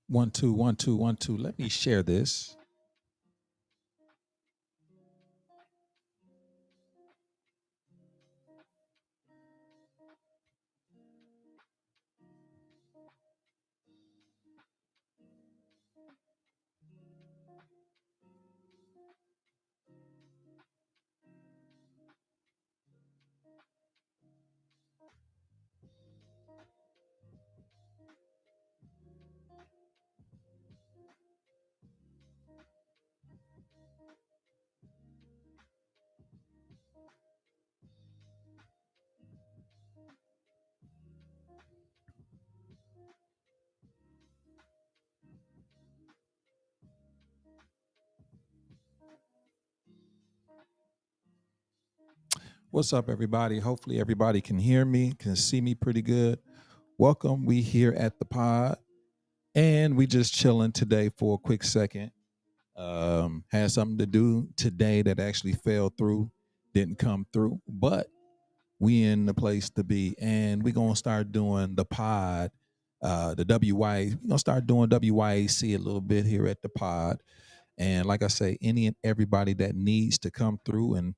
One, two, one, two, one, two. Let me share this. What's up, everybody? Hopefully, everybody can hear me, can see me pretty good. Welcome. We here at the pod, and we just chilling today for a quick second. Had something to do today that actually fell through, didn't come through, but we in the place to be, and we're gonna start doing the pod, the WY. We're gonna start doing WYAC a little bit here at the pod, and like I say, any and everybody that needs to come through and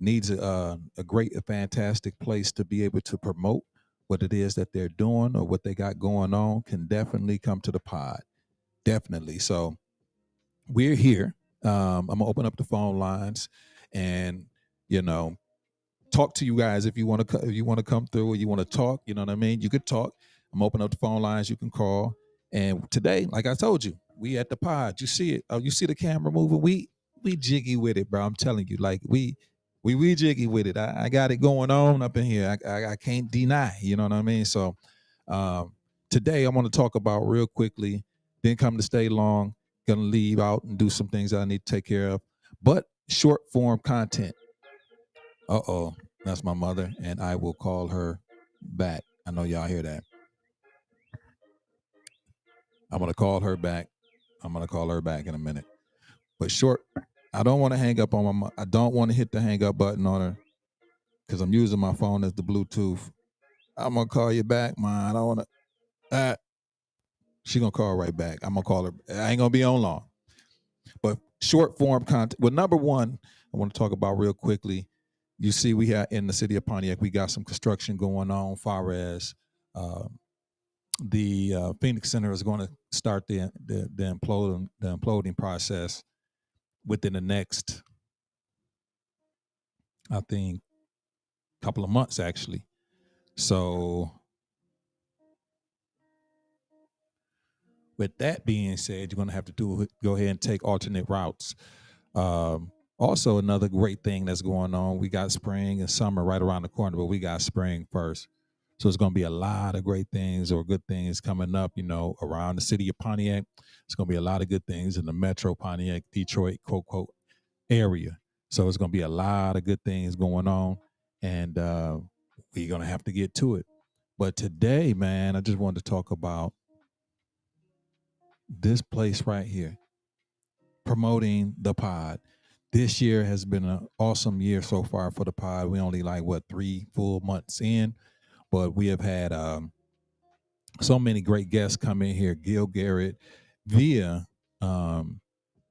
needs a great, a fantastic place to be able to promote what it is that they're doing or what they got going on can definitely come to the pod. Definitely. So we're here. I'm gonna open up the phone lines, and you know, talk to you guys if you want to. If you want to come through or you want to talk, you know what I mean. You could talk. I'm opening up the phone lines. You can call. And today, like I told you, we at the pod. You see it? Oh, you see the camera moving? We jiggy with it, bro. I'm telling you, like we jiggy with it. I got it going on up in here. I can't deny. You know what I mean? So um, today, I want to talk about real quickly. Didn't come to stay long. Gonna leave out and do some things that I need to take care of. But short form content. Uh-oh, that's my mother, and I will call her back. I know y'all hear that. I'm gonna call her back. I'm gonna call her back in a minute. But short, I don't want to hang up on I don't want to hit the hang up button on her because I'm using my phone as the Bluetooth. I'm gonna call you back, man. I don't want to. She gonna call right back. I'm gonna call her. I ain't gonna be on long. But short form content. Well, number one, I want to talk about real quickly. You see, we have in the city of Pontiac, we got some construction going on. Far as the Phoenix Center is going to start the imploding process within the next, I think, couple of months actually. So, with that being said, you're going to have to go ahead and take alternate routes. Also, another great thing that's going on, we got spring and summer right around the corner, but we got spring first. So it's going to be a lot of great things or good things coming up, around the city of Pontiac. It's going to be a lot of good things in the metro Pontiac, Detroit, quote, area. So it's going to be a lot of good things going on, and we're going to have to get to it. But today, man, I just wanted to talk about this place right here, promoting the pod. This year has been an awesome year so far for the pod. We only 3 full months in, but we have had so many great guests come in here. Gil Garrett via um,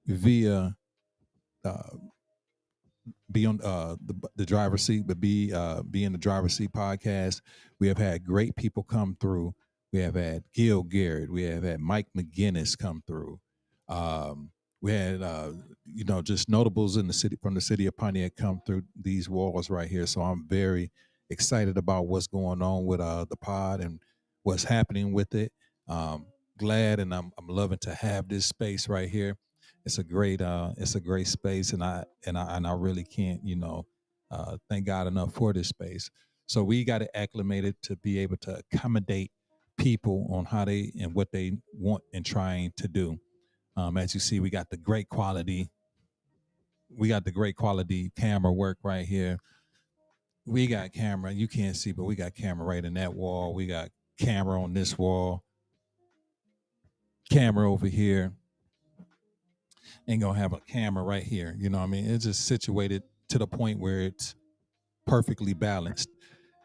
via uh, be on the driver's seat, but be in the driver's seat podcast. We have had great people come through. We have had Gil Garrett. We have had Mike McGinnis come through. We had just notables in the city from the city of Pontiac come through these walls right here. So I'm very excited about what's going on with the pod and what's happening with it. Glad and I'm loving to have this space right here. It's a great space, and I really can't thank God enough for this space. So we got to acclimate it to be able to accommodate people on how they and what they want and trying to do. As you see, we got the great quality. We got the great quality camera work right here. We got camera. You can't see, but we got camera right in that wall. We got camera on this wall. Camera over here. Ain't gonna have a camera right here. You know what I mean? It's just situated to the point where it's perfectly balanced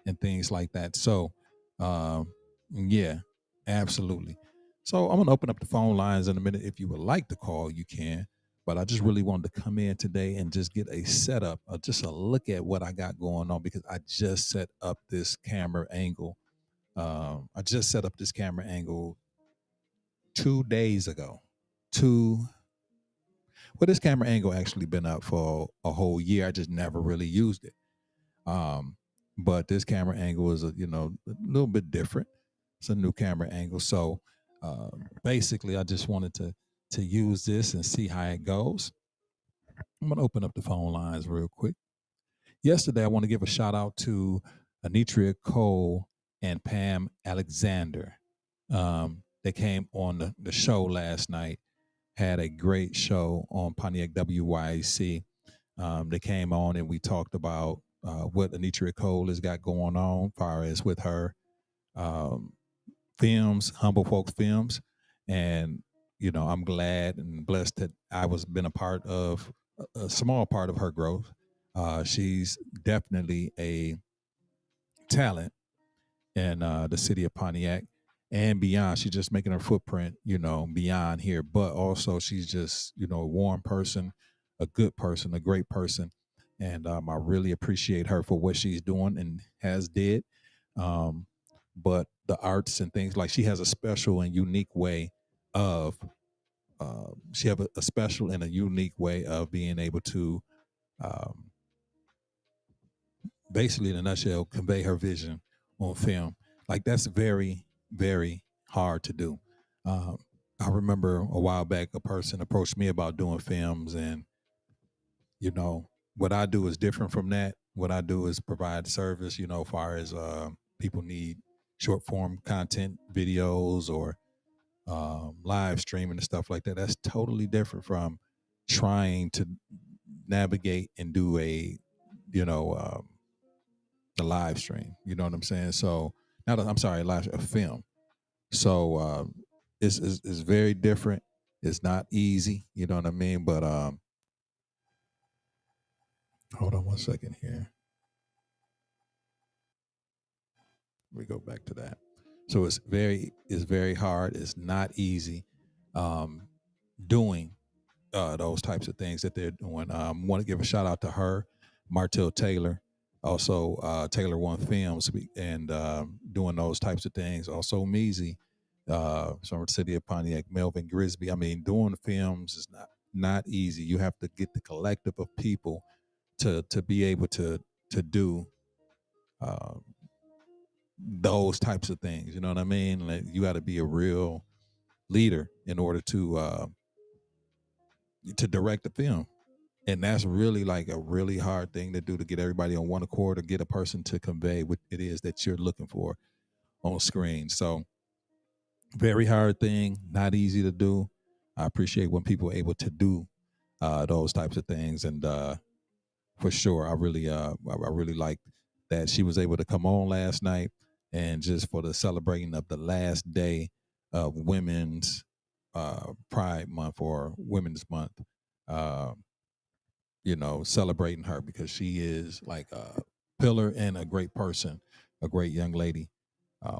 and things like that. So Um, yeah, absolutely. So I'm gonna open up the phone lines in a minute. If you would like to call, you can. But I just really wanted to come in today and just get a setup, just a look at what I got going on because I just set up this camera angle. I just set up this camera angle 2 days ago. Two, well, this camera angle actually been up for a whole year. I just never really used it. Um, but this camera angle is a little bit different. It's a new camera angle. So basically, I just wanted to use this and see how it goes. I'm gonna open up the phone lines real quick. Yesterday, I want to give a shout out to Anitria Cole and Pam Alexander. They came on the show last night. Had a great show on Pontiac WYAC. They came on and we talked about what Anitria Cole has got going on, as far as with her um, films, Humble Folks Films, and I'm glad and blessed that I was been a part of a small part of her growth. She's definitely a talent in the city of Pontiac and beyond. She's just making her footprint, beyond here. But also, she's just, a warm person, a good person, a great person, and I really appreciate her for what she's doing and has did. Um, but the arts and things like she has a special and unique way of she have a special and a unique way of being able to um, basically in a nutshell convey her vision on film. Like that's very very hard to do. um, I remember a while back a person approached me about doing films, and what I do is different from that. What I do is provide service, as far as people need short form content videos or live streaming and stuff like that. That's totally different from trying to navigate and do you know um, the live stream. You know what I'm saying? So not a, I'm sorry, a film. So it's very different. It's not easy. You know what I mean? But hold on one second here. We go back to that. So it's very hard. It's not easy um, doing those types of things that they're doing. Want to give a shout out to her, Martell Taylor, also Taylor One Films, and doing those types of things. Also Measy, from the city of Pontiac, Melvin Grisby. I mean, doing films is not easy. You have to get the collective of people to be able to do uh, those types of things. You know what I mean? Like you got to be a real leader in order to direct the film, and that's really like a really hard thing to do, to get everybody on one accord or get a person to convey what it is that you're looking for on screen. So very hard thing, not easy to do. I appreciate when people are able to do those types of things, and for sure, I really liked that she was able to come on last night, and just for the celebrating of the last day of Women's Pride Month or Women's Month. Uh, celebrating her because she is like a pillar and a great person, a great young lady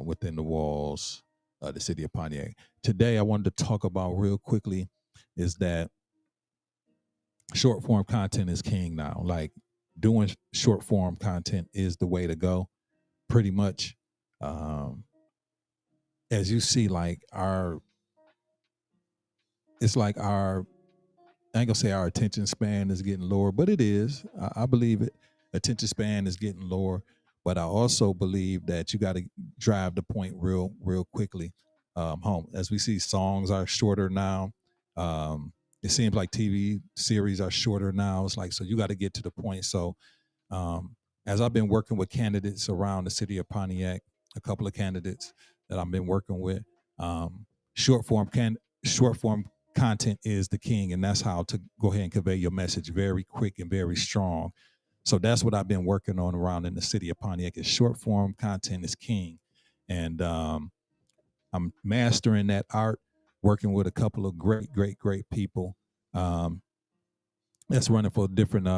within the walls of the city of Pontiac. Today, I wanted to talk about real quickly is that short form content is king now. Like doing short form content is the way to go, pretty much. Um, as you see, it's like our I ain't gonna say our attention span is getting lower, but it is. I believe it. Attention span is getting lower, but I also believe that you got to drive the point real quickly home. As we see, songs are shorter now. It seems like TV series are shorter now. It's like so you got to get to the point. So um, as I've been working with candidates around the city of Pontiac, a couple of candidates that I've been working with, um, short form short form content is the king, and that's how to go ahead and convey your message very quick and very strong. So that's what I've been working on around in the city of Pontiac. Is short form content is king, and I'm mastering that art, working with a couple of great people. Um, that's running for different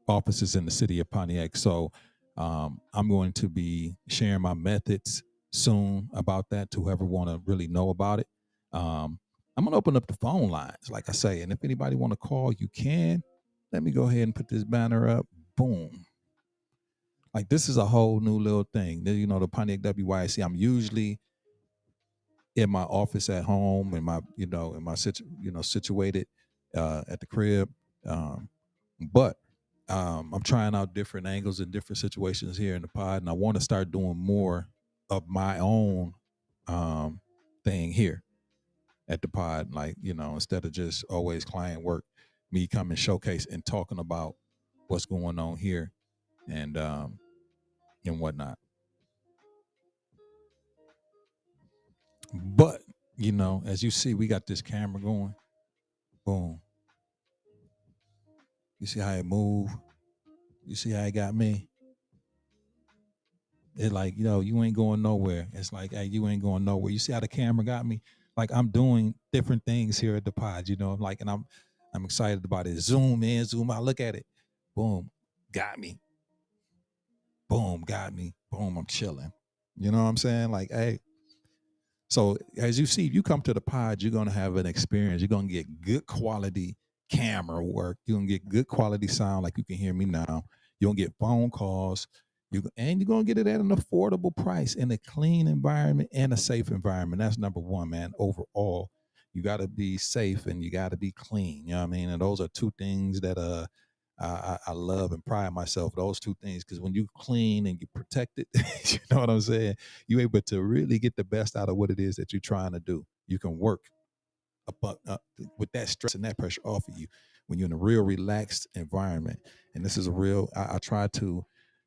offices in the city of Pontiac. So I'm going to be sharing my methods soon about that to whoever want to really know about it. I'm gonna open up the phone lines, like I say, and if anybody want to call, you can. Let me go ahead and put this banner up. Boom. Like this is a whole new little thing. You know, the Pontiac WYAC. I'm usually in my office at home, in my situated at the crib, but I'm trying out different angles and different situations here in the pod, and I want to start doing more of my own thing here at the pod. Like, instead of just always client work, me come and showcase and talking about what's going on here and whatnot. But as you see, we got this camera going. Boom. You see how it move? You see how it got me? It's like, you ain't going nowhere. It's like, hey, you ain't going nowhere. You see how the camera got me? Like I'm doing different things here at the pod, like, and I'm excited about it. Zoom in, zoom out. Look at it. Boom. Got me. Boom. Got me. Boom. I'm chilling. You know what I'm saying? Like, hey. So as you see, if you come to the pod, you're going to have an experience. You're going to get good quality camera work. You're going to get good quality sound like you can hear me now. You're going to get phone calls. And you're going to get it at an affordable price in a clean environment and a safe environment. That's number one, man. Overall, you got to be safe and you got to be clean. You know what I mean? And those are two things that I love and pride myself. Those two things, because when you clean and you protect it, you know what I'm saying? You're able to really get the best out of what it is that you're trying to do. You can work with that stress and that pressure off of you when you're in a real relaxed environment. And this is a real, I try to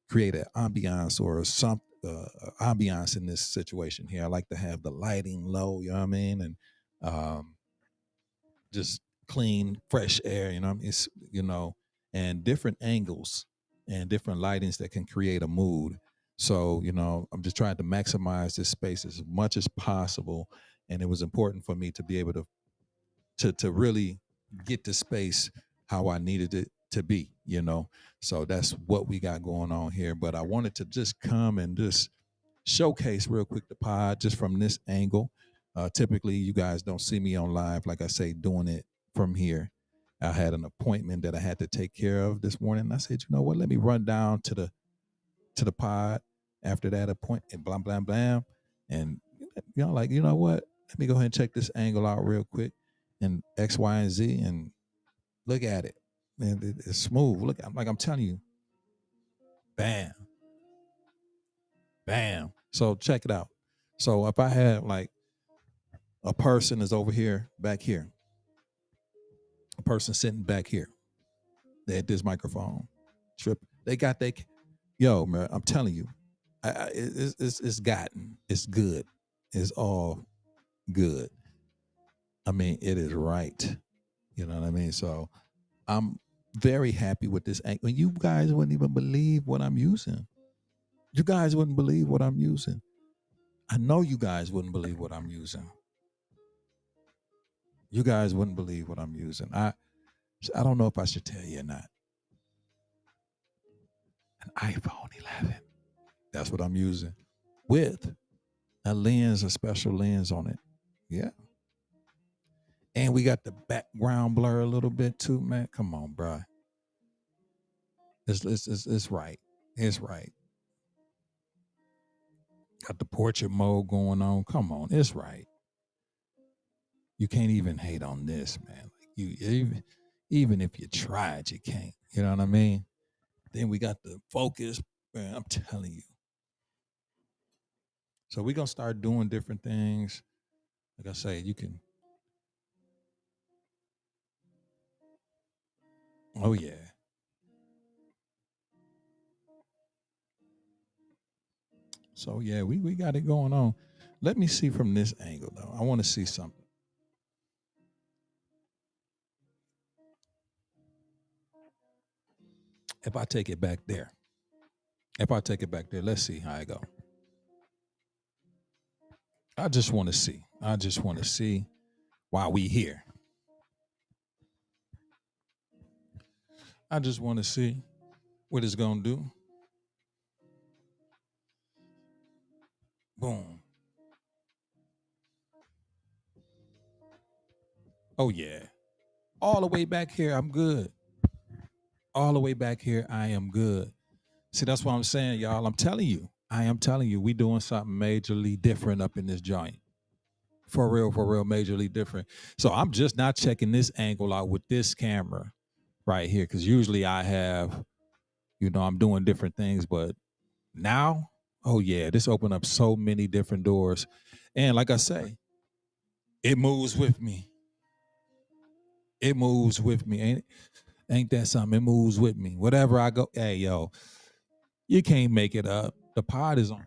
create an ambiance or some ambiance in this situation here. I like to have the lighting low, you know what I mean? And just clean, fresh air, it's, and different angles and different lightings that can create a mood. So, I'm just trying to maximize this space as much as possible. And it was important for me to be able to really get the space how I needed it to be, So that's what we got going on here. But I wanted to just come and just showcase real quick the pod just from this angle. Typically, you guys don't see me on live, like I say, doing it from here. I had an appointment that I had to take care of this morning. And I said, you know what? Let me run down to the pod after that appointment, blam, blam, blam. And like, you know what? Let me go ahead and check this angle out real quick and X, Y, and Z and look at it. And it's smooth. Look, I'm telling you, bam, bam. So check it out. So if I had like a person is over here, back here, a person sitting back here, they had this microphone, they got yo, man, I'm telling you, it's good. It's all good. I mean, it is right. You know what I mean? So I'm very happy with this. And you guys wouldn't even believe what I'm using. You guys wouldn't believe what I'm using. I know you guys wouldn't believe what I'm using. You guys wouldn't believe what I'm using. I don't know if I should tell you or not. An iPhone 11. That's what I'm using with a special lens on it. Yeah. And we got the background blur a little bit too, man. Come on, bro. It's right. It's right. Got the portrait mode going on. Come on, it's right. You can't even hate on this, man. Like you even if you tried, you can't. You know what I mean? Then we got the focus, man. I'm telling you. So we're gonna start doing different things. Like I say, you can. Oh yeah. So yeah, we got it going on. Let me see from this angle though. I want to see something. If I take it back there. Let's see how I go. I just want to see. Why we here. I just want to see what it's gonna do. Boom. Oh yeah. All the way back here, I'm good. All the way back here, I am good. See, that's what I'm saying, y'all. I'm telling you. I am telling you, we doing something majorly different up in this joint. For real, majorly different. So I'm just not checking this angle out with this camera right here. Cause usually I have, I'm doing different things, but now, oh yeah, this opened up so many different doors. And like I say, it moves with me. It moves with me. Ain't that something? It moves with me. Whatever I go, hey yo, you can't make it up. The pod is on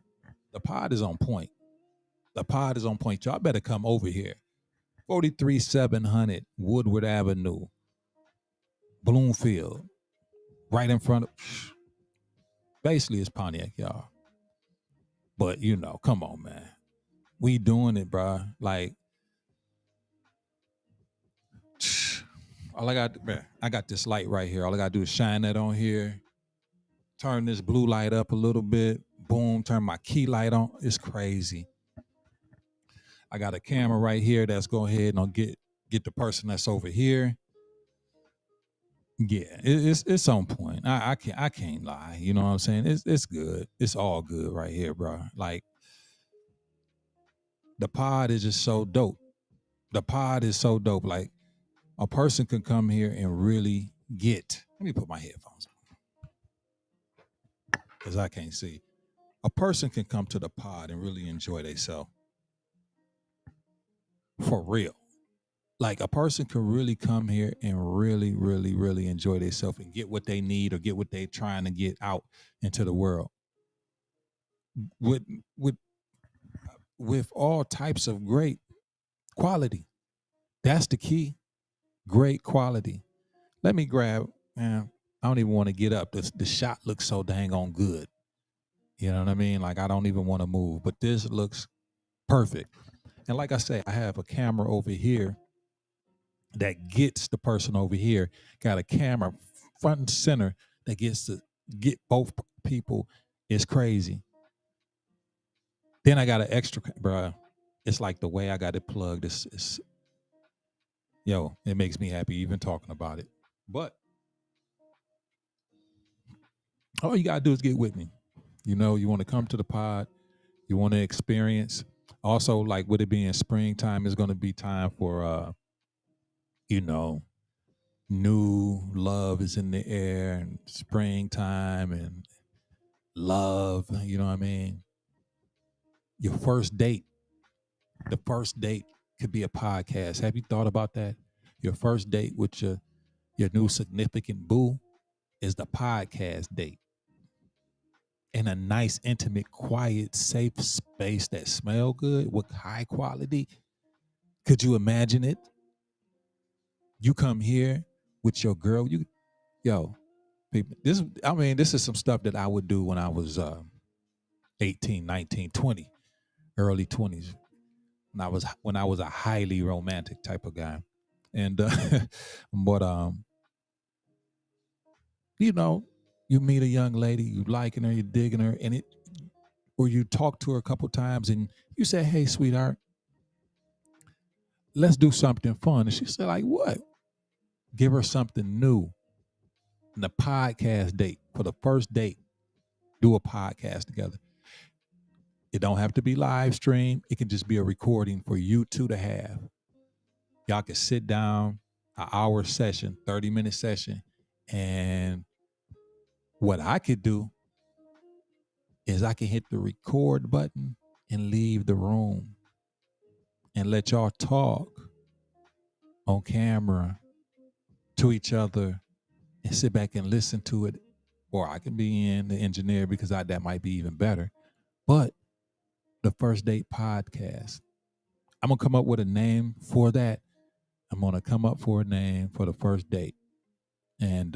point. The pod is on point. Y'all better come over here. 43700 Woodward Avenue, Bloomfield, right in front of basically it's Pontiac, y'all. But come on, man. We doing it, bro. Like all I got this light right here. All I gotta do is shine that on here, turn this blue light up a little bit, boom, turn my key light on. It's crazy. I got a camera right here that's go ahead and get the person that's over here. Yeah, it's on point. I can't lie. You know what I'm saying? It's good. It's all good right here, bro. Like the pod is just so dope. The pod is so dope. Like a person can come here and really get. Let me put my headphones on because I can't see. A person can come to the pod and really enjoy themselves. For real. Like a person can really come here and really, really, really enjoy themselves and get what they need or get what they're trying to get out into the world. With with with all types of great quality. That's the key. Great quality. Let me grab, man. I don't even want to get up. The shot looks so dang on good. You know what I mean? Like I don't even want to move, but this looks perfect. And like I say, I have a camera over here that gets the person over here. Got a camera front and center that gets to get both people. It's crazy. Then I got an extra, bruh. It's like the way I got it plugged. It makes me happy even talking about it. But all you gotta do is get with me. You want to come to the pod. You want to experience. Also, like with it being springtime, is going to be time for new love is in the air and springtime and love. You know what I mean? Your first date. The first date could be a podcast. Have you thought about that? Your first date with your new significant boo is the podcast date. In a nice, intimate, quiet, safe space that smell good with high quality. Could you imagine it? You come here with your girl. People, this is some stuff that I would do when I was 18, 19, 20, early 20s. When I was a highly romantic type of guy. And but you meet a young lady, you liking her, you digging her, or you talk to her a couple times and you say, "Hey, sweetheart, let's do something fun." And she said, "Like what?" Give her something new. And the podcast date, for the first date, do a podcast together. It don't have to be live stream. It can just be a recording for you two to have. Y'all can sit down, an hour session, 30-minute session. And what I could do is I can hit the record button and leave the room and let y'all talk on camera to each other and sit back and listen to it. Or I can be in the engineer because that might be even better. But the first date podcast, I'm going to come up with a name for that. I'm going to come up for a name for the first date. And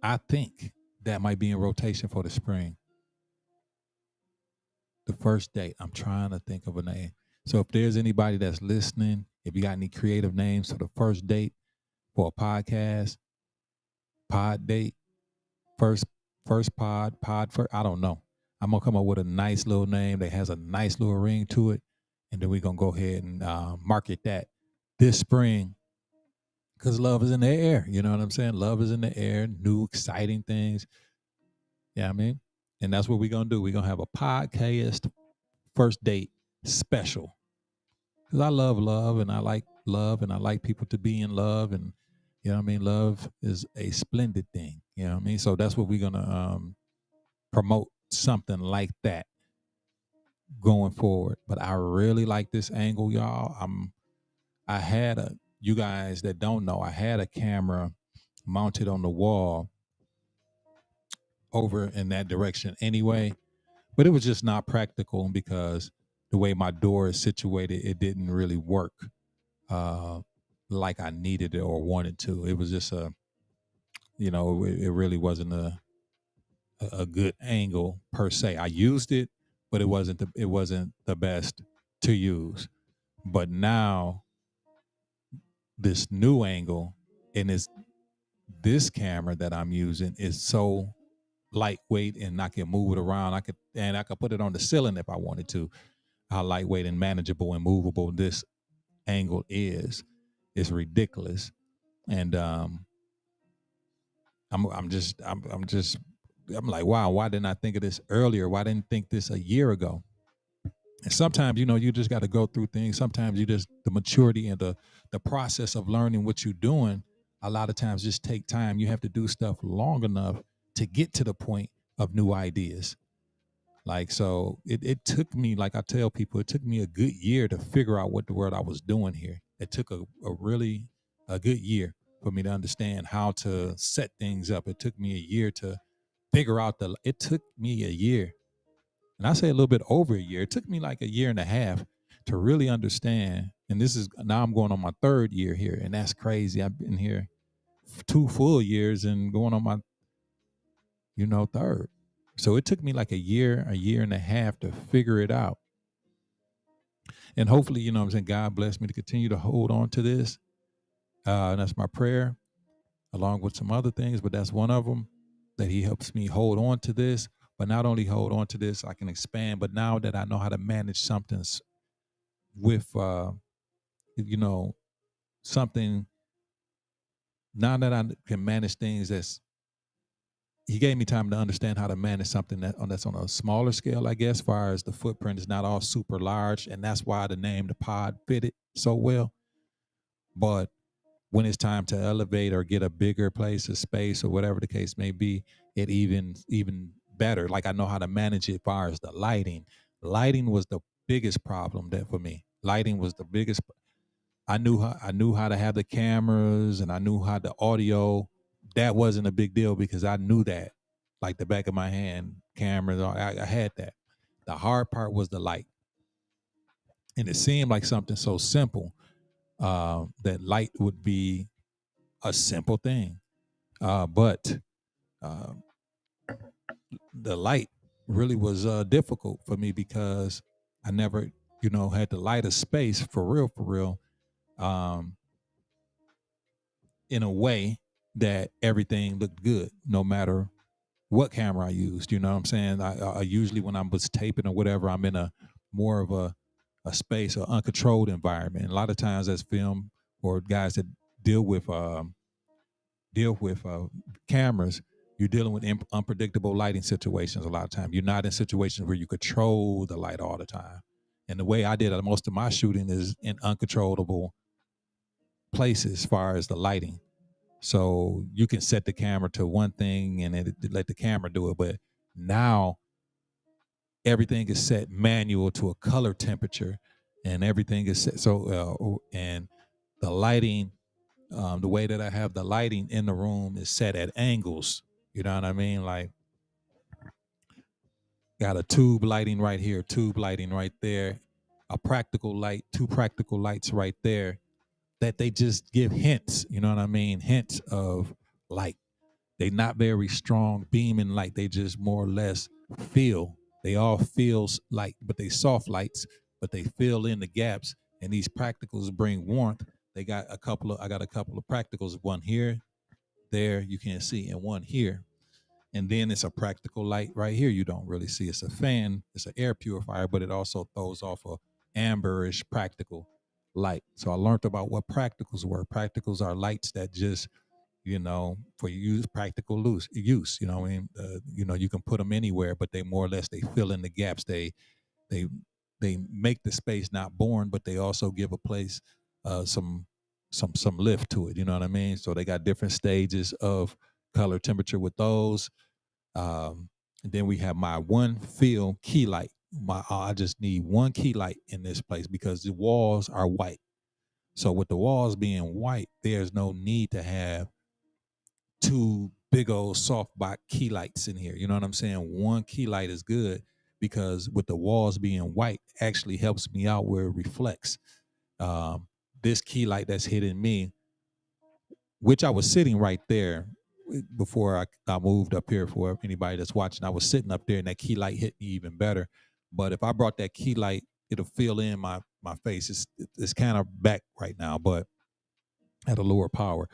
I think that might be in rotation for the spring. The first date, I'm trying to think of a name. So if there's anybody that's listening, if you got any creative names for the first date for a podcast, pod date, first pod first, I don't know. I'm going to come up with a nice little name that has a nice little ring to it. And then we're going to go ahead and market that this spring, because love is in the air. You know what I'm saying? Love is in the air, new, exciting things. Yeah, I mean, and that's what we're going to do. We're going to have a podcast first date special. Because I love love and I like love and I like people to be in love. And, you know what I mean? Love is a splendid thing. You know what I mean? So that's what we're going to promote, something like that going forward. But I really like this angle, y'all. You guys that don't know, I had a camera mounted on the wall over in that direction anyway, but it was just not practical because the way my door is situated, it didn't really work like I needed it or wanted to. It was just it really wasn't a good angle per se. I used it, but it wasn't the best to use. But now this new angle and this camera that I'm using is so lightweight and I can move it around. I could put it on the ceiling if I wanted to. How lightweight and manageable and movable this angle is. It's ridiculous. And I'm like, wow, why didn't I think of this earlier? Why didn't I think this a year ago? And sometimes, you just got to go through things. Sometimes the maturity and the process of learning what you're doing, a lot of times just take time. You have to do stuff long enough to get to the point of new ideas. Like, so it took me, like I tell people, it took me a good year to figure out what the word I was doing here. It took a good year for me to understand how to set things up. It took me a year to figure out it took me a year. And I say a little bit over a year. It took me like a year and a half to really understand. And now I'm going on my third year here. And that's crazy. I've been here 2 full years and going on my, third. So it took me like a year and a half to figure it out. And hopefully, I'm saying, God bless me to continue to hold on to this. And that's my prayer, along with some other things, but that's one of them, that he helps me hold on to this. But not only hold on to this, I can expand. But now that I know how to manage something with, something, now that I can manage things he gave me time to understand how to manage something that's on a smaller scale, I guess, as far as the footprint is not all super large. And that's why the name, the pod, fitted so well. But when it's time to elevate or get a bigger place, a space, or whatever the case may be, it even better. Like, I know how to manage it as far as the lighting. Lighting was the biggest problem for me. Lighting was the biggest. I knew how to have the cameras and I knew how the audio. That wasn't a big deal because I knew that like the back of my hand. Cameras, I had that. The hard part was the light. And it seemed like something so simple, that light would be a simple thing. But the light really was difficult for me because I never, had to light a space for real, in a way that everything looked good, no matter what camera I used. You know what I'm saying? I usually, when I was taping or whatever, I'm in a more of a space or uncontrolled environment. And a lot of times as film or guys that deal with cameras, you're dealing with unpredictable lighting situations a lot of times. You're not in situations where you control the light all the time. And the way I did most of my shooting is in uncontrollable places as far as the lighting. So you can set the camera to one thing and let the camera do it. But now everything is set manual to a color temperature and everything is set. So, and the lighting, the way that I have the lighting in the room is set at angles. You know what I mean? Like, got a tube lighting right here, tube lighting right there, a practical light, 2 practical lights right there, that they just give hints, you know what I mean? Hints of light. They not very strong beaming light. They just more or less feel. They all feels like, but they soft lights, but they fill in the gaps. And these practicals bring warmth. I got a couple of practicals, one here, there, you can't see, and one here. And then it's a practical light right here. You don't really see. It's a fan. It's an air purifier, but it also throws off a amberish practical. light. So I learned about what practicals were. Practicals are lights that just, for use practical use. I mean, you can put them anywhere, but they more or less they fill in the gaps. They they make the space not boring, but they also give a place some lift to it. You know what I mean? So they got different stages of color temperature with those. And then we have my one field key light. I just need one key light in this place because the walls are white. So with the walls being white, there's no need to have two big old soft box key lights in here. You know what I'm saying? One key light is good because with the walls being white actually helps me out where it reflects. Um, this key light that's hitting me, which I was sitting right there before I moved up here for anybody that's watching. I was sitting up there and that key light hit me even better. But if I brought that key light, it'll fill in my face. It's kind of back right now, but at a lower power.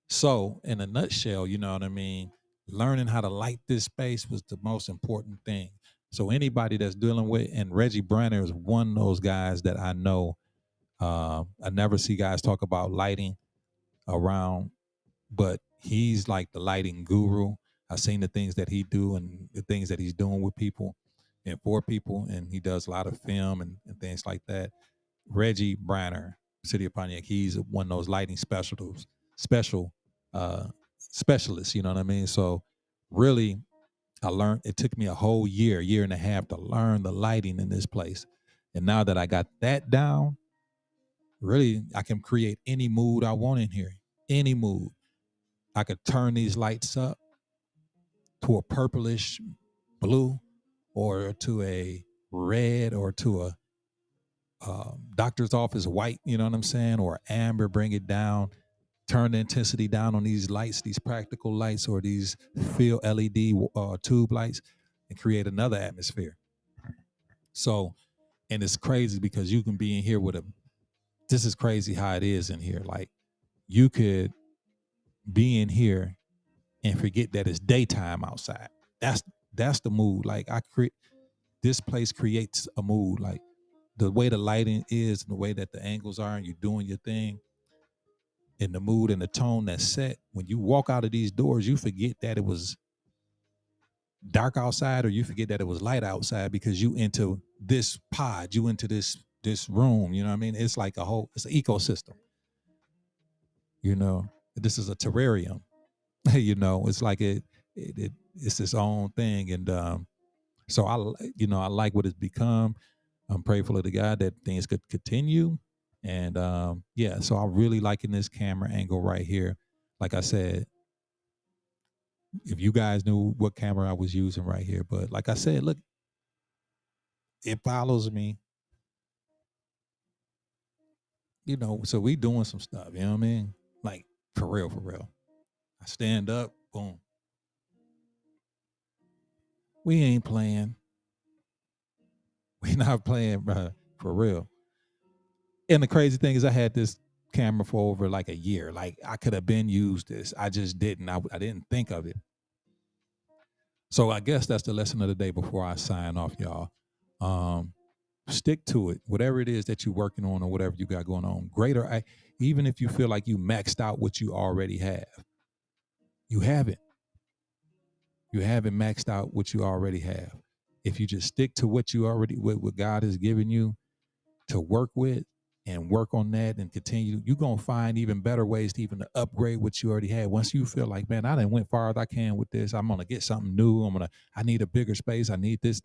So, in a nutshell, you know what I mean? Learning how to light this space was the most important thing. So, anybody that's dealing with, and Reggie Branner is one of those guys that I know. I never see guys talk about lighting around, but he's like the lighting guru. I've seen the things that he do and the things that he's doing with people and for people, and he does a lot of film and things like that. Reggie Branner, City of Pontiac. He's one of those lighting special uh, specialists. You know what I mean? So really, I learned. It took me a whole year and a half to learn the lighting in this place. And now that I got that down, really, I can create any mood I want in here. Any mood. I could turn these lights up to a purplish blue, or to a red, or to a doctor's office white, you know what I'm saying, or amber, bring it down, turn the intensity down on these lights, these practical lights, or these field LED tube lights, and create another atmosphere. So, and it's crazy because you can be in here with this is crazy how it is in here. Like, you could be in here and forget that it's daytime outside. That's the mood. Like, this place creates a mood. Like, the way the lighting is and the way that the angles are and you're doing your thing and the mood and the tone that's set, when you walk out of these doors, you forget that it was dark outside, or you forget that it was light outside, because you into this pod, you into this room. You know what I mean? It's like it's an ecosystem. This is a terrarium. It's like it's its own thing. And so I like what it's become. I'm prayerful of the God that things could continue. And so I'm really liking this camera angle right here. Like I said, if you guys knew what camera I was using right here, but like I said, look, it follows me. So we doing some stuff, you know what I mean? Like, for real, for real. I stand up, boom. We ain't playing. We not playing, bro, for real. And the crazy thing is, I had this camera for over like a year. Like, I could have been used this. I just didn't. I didn't think of it. So I guess that's the lesson of the day before I sign off, y'all. Stick to it. Whatever it is that you're working on or whatever you got going on. Even if you feel like you maxed out what you already have, you haven't. You haven't maxed out what you already have. If you just stick to what what God has given you to work with, and work on that and continue, you're going to find even better ways to even upgrade what you already had. Once you feel like, man, I done went far as I can with this, I'm going to get something new. I need a bigger space. I need this.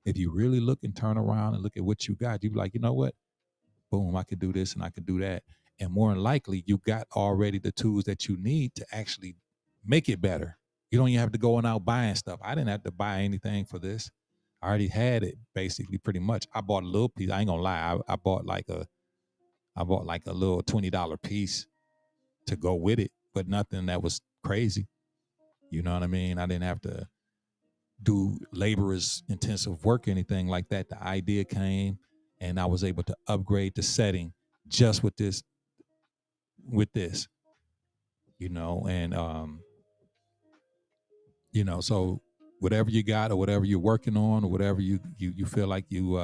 If you really look and turn around and look at what you got, you be like, you know what? Boom, I could do this and I could do that. And more than likely, you got already the tools that you need to actually make it better. You don't even have to go out buying stuff. I didn't have to buy anything for this. I already had it basically pretty much. I bought a little piece. I ain't gonna lie. I bought like a little $20 piece to go with it, but nothing that was crazy. You know what I mean? I didn't have to do laborers intensive work, anything like that. The idea came, and I was able to upgrade the setting just with this, and so whatever you got or whatever you're working on or whatever you feel like you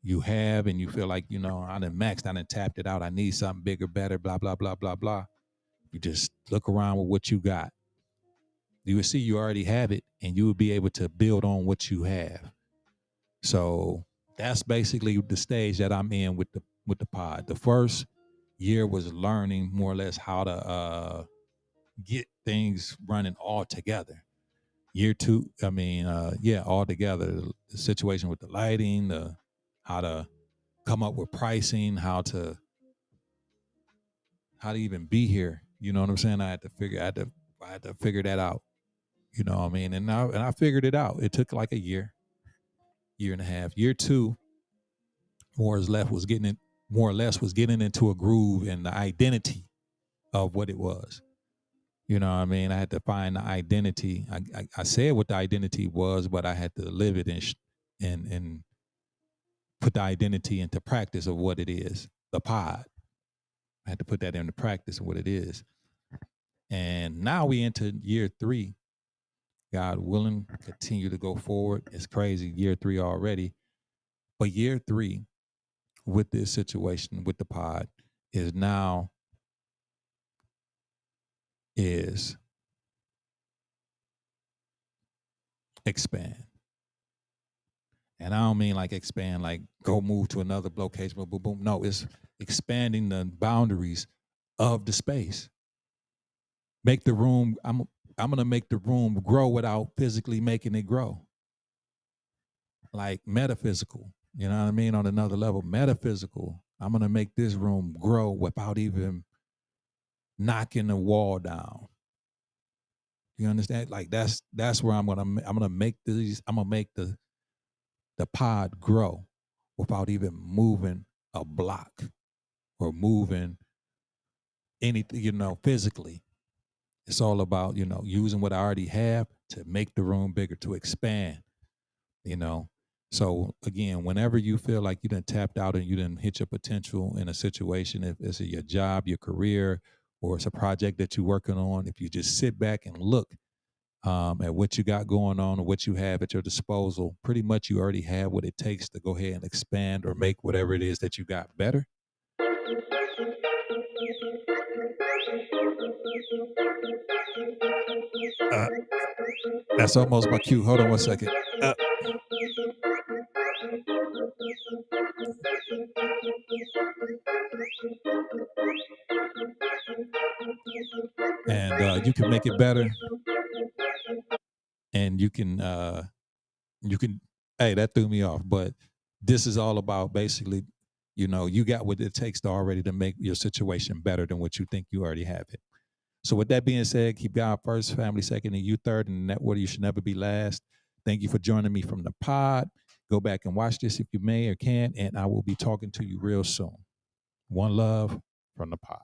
you have and you feel like, I done maxed, I done tapped it out. I need something bigger, better, blah, blah, blah, blah, blah. You just look around with what you got. You will see you already have it and you will be able to build on what you have. So that's basically the stage that I'm in with the pod. The first year was learning more or less how to get things running all together. Year two, all together. The situation with the lighting, how to come up with pricing, how to even be here. You know what I'm saying? I had to figure that out. You know what I mean? And I figured it out. It took like a year and a half. Year two, more or less was getting into a groove and the identity of what it was. You know what I mean? I had to find the identity. I said what the identity was, but I had to live it and put the identity into practice of what it is. The pod. I had to put that into practice of what it is. And now we into year three. God willing, continue to go forward. It's crazy, year three already. But year three with this situation with the pod is now is expand. And I don't mean like expand, like go move to another location, boom, boom, boom. No, it's expanding the boundaries of the space. Make the room, I'm gonna make the room grow without physically making it grow. Like metaphysical, you know what I mean? On another level, metaphysical. I'm gonna make this room grow without even knocking the wall down. You understand? Like that's where I'm gonna make the pod grow without even moving a block or moving anything, physically. It's all about, using what I already have to make the room bigger, to expand, you know. So again, whenever you feel like you done tapped out and you didn't hit your potential in a situation, if it's your job, your career, or it's a project that you're working on, if you just sit back and look at what you got going on or what you have at your disposal, pretty much you already have what it takes to go ahead and expand or make whatever it is that you got better. That's almost my cue. Hold on one second. And you can make it better. And you can, hey, that threw me off. But this is all about basically, you got what it takes to already to make your situation better than what you think you already have it. So with that being said, keep God first, family second, and you third, and in that order you should never be last. Thank you for joining me from the pod. Go back and watch this if you may or can, and I will be talking to you real soon. One love from the pod.